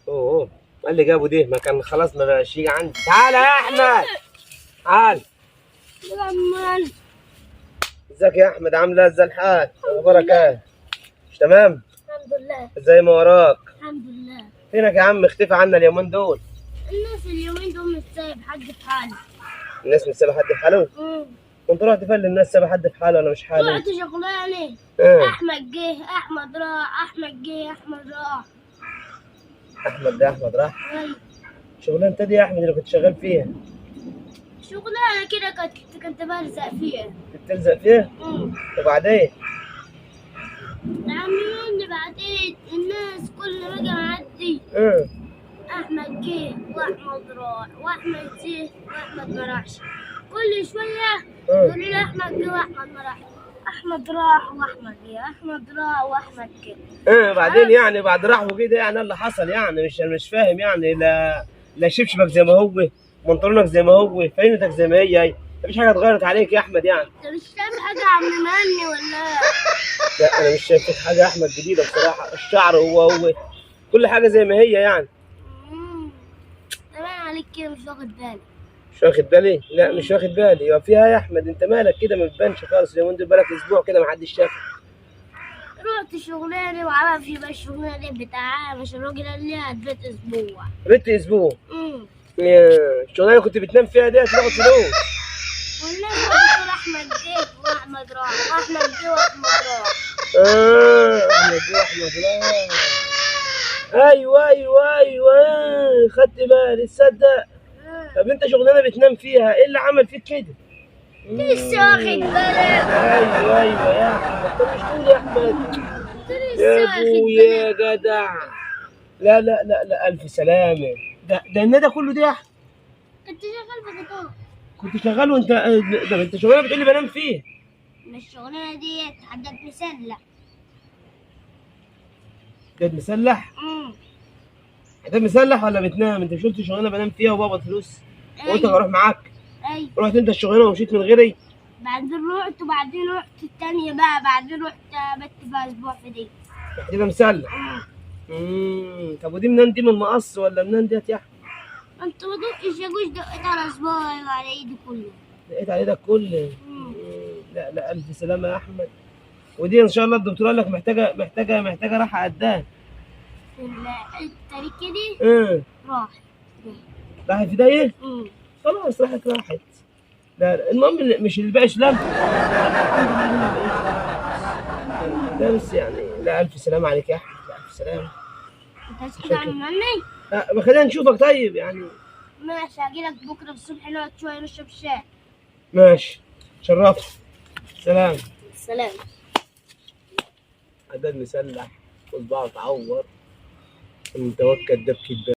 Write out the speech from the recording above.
اوه ما اللي جابه ده؟ ما كان خلاص ما بقاش يجي عندي. تعال يا احمد، تعال. لما ازيك يا احمد؟ عامل ايه؟ ازاي الحال؟ اخبارك ايه؟ مش تمام؟ الحمد لله. ازاي ما وراك؟ الحمد لله. فينك يا عم؟ اختفى عنا اليومين دول. الناس اليومين دول مش سايب حد في حاله. الناس مش سابه حد في حاله؟ كنت رحت فين للناس سابه حد في حاله ولا مش حاله؟ رحت شغلانه. ايه؟ احمد جه، احمد راح، احمد جه، احمد راح. احمد ده احمد راح؟ أيوة. شغلانه دي يا احمد اللي كنت شغال فيها؟ شغلانه كده كنت برزق فيها. كنت بتلزق فيها؟ وبعدين؟ يا عمي اللي بعدين الناس كل ما اجي معدي احمد جه واحمد راح، واحمد جه واحمد ما راحش. كل شويه يقولوا لي احمد جه واحمد ما راحش، احمد راح واحمد جه، احمد راح واحمد جه. بعدين يعني بعد راح وكده يعني اللي حصل يعني مش فاهم يعني. لا شبشبك زي ما هو، منطلونك زي ما هو، فاينتك زي ما هي مفيش حاجه اتغيرت عليك يا احمد يعني. انت مش شايف حاجه يا عم ماني ولا ايه؟ لا انا مش شايف فيك حاجه يا احمد جديده بصراحه. الشعر هو كل حاجه زي ما هي يعني. تمام عليك كده مش واخد بالي. مش واخد بالي؟ لا مش واخد بالي. يبقى فيها يا احمد انت مالك كده؟ ما بتبانش خالص اليومين دول، بالك اسبوع كده ما حدش شافك. رحت شغلانه وعرف يبقى الشغلانه دي بتاعها، مش الراجل قال لي هتبات اسبوع. بيت اسبوع؟ الشغلانه اللي كنت بتنام فيها دي هتاخد فلوس. والناس بتقول احمد جه واحمد راح، احمد جه واحمد راح. احمد جه واحمد راح. ايوه خدت بالي تصدق. طب انت شغلانه بتنام فيها ايه اللي عمل فيك كده؟ لسه واخد بالك؟ ايوه يا احمد. طب مش تقول يا احمد؟ لسه يا واخد ابويا بالك؟ يا جدع. لا الف سلامه. ده الندى كله ده يا احمد؟ كنت شغال في قطار. كنت شغال وانت ده انت شغلانه بتقول لي بنام فيه؟ مش الشغلانه دي حداد مسلح. حداد مسلح؟ حداد مسلح ولا بتنام؟ انت مش قلت شغلانه بنام فيها وبقبض فلوس؟ وانت هروح معاك؟ ايوه. رحت انت الشغلانه ومشيت من غيري؟ بعدين رحت وبعدين رحت التانية بقى، بعدين رحت بت فيها اسبوع في دي. رحت كده مسلح؟ طب ودي منين؟ دي من المقص ولا منين ديت يا احمد؟ انت ما دقتش يا جوز، دقيت على صباعي وعلى ايدي كله. لقيت على ايدك كله؟ لا الف سلامه يا احمد. ودي ان شاء الله الدكتور قال لك محتاجه راحه قدها. التركه دي راحت. راحت في دايه؟ خلاص راحت. لا المهم مش اللي بقاش لم. لا بس يعني لا الف سلامه عليك يا احمد. لا الف سلامه. انت عايز حاجه عن مني؟ ما خلينا نشوفك طيب يعني. ماشي، هجيلك بكره الصبح نقعد شويه نشرب شاي. ماشي شرفت. سلام. سلام. حداد مسلح وصباعه اتعور، المتوكل ده بكدبان.